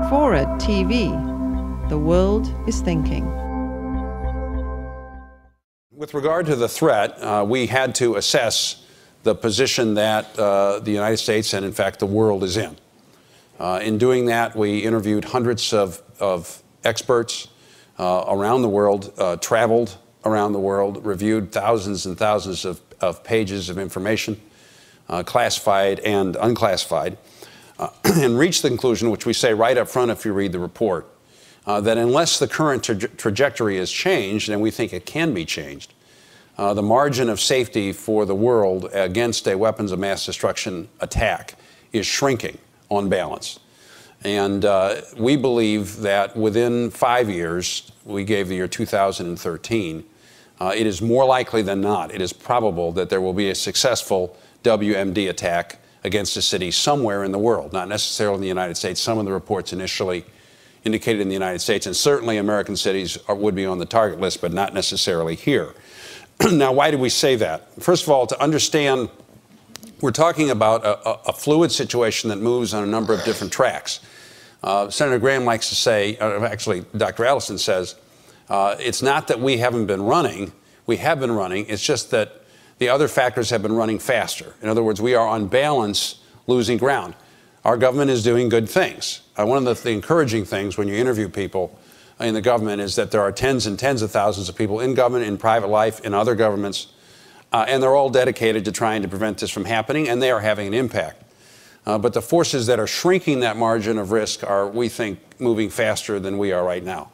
Forward TV. The world is thinking. With regard to the threat, we had to assess the position that the United States and, in fact, the world is in. In doing that, we interviewed hundreds of experts around the world, traveled around the world, reviewed thousands and thousands of pages of information, classified and unclassified, and reached the conclusion, which we say right up front if you read the report, that unless the current trajectory is changed, and we think it can be changed, the margin of safety for the world against a weapons of mass destruction attack is shrinking on balance. And we believe that within 5 years, we gave the year 2013, it is more likely than not, it is probable that there will be a successful WMD attack against a city somewhere in the world, not necessarily in the United States. Some of the reports initially indicated in the United States, and certainly American cities would be on the target list, but not necessarily here. Now, why do we say that? First of all, to understand, we're talking about a fluid situation that moves on a number of different tracks. Senator Graham likes to say, actually, Dr. Allison says, it's not that we haven't been running. We have been running. It's just that the other factors have been running faster. In other words, we are on balance losing ground. Our government is doing good things. One of the encouraging things when you interview people in the government is that there are tens and tens of thousands of people in government, in private life, in other governments, and they're all dedicated to trying to prevent this from happening, and they are having an impact. But the forces that are shrinking that margin of risk are, we think, moving faster than we are right now.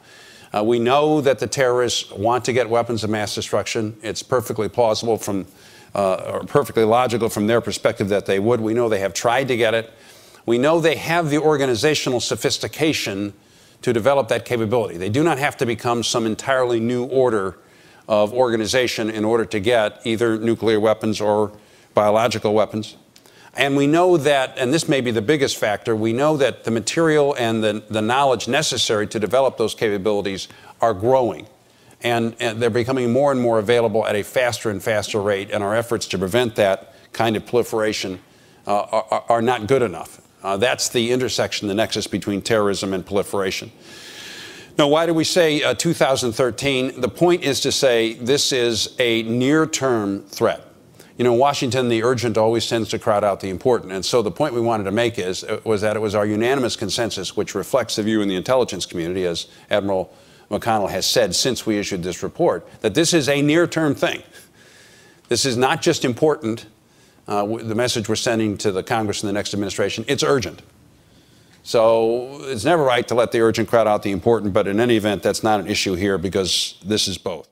We know that the terrorists want to get weapons of mass destruction. It's perfectly plausible or perfectly logical from their perspective that they would. We know they have tried to get it. We know they have the organizational sophistication to develop that capability. They do not have to become some entirely new order of organization in order to get either nuclear weapons or biological weapons. And we know that, and this may be the biggest factor, we know that the material and the knowledge necessary to develop those capabilities are growing. And they're becoming more and more available at a faster and faster rate, and our efforts to prevent that kind of proliferation are not good enough. That's the intersection, the nexus between terrorism and proliferation. Now, why do we say 2013? The point is to say this is a near-term threat. You know, in Washington, the urgent always tends to crowd out the important. And so the point we wanted to make was that it was our unanimous consensus, which reflects the view in the intelligence community, as Admiral McConnell has said since we issued this report, that this is a near-term thing. This is not just important. The message we're sending to the Congress and the next administration, it's urgent. So it's never right to let the urgent crowd out the important, but in any event, that's not an issue here because this is both.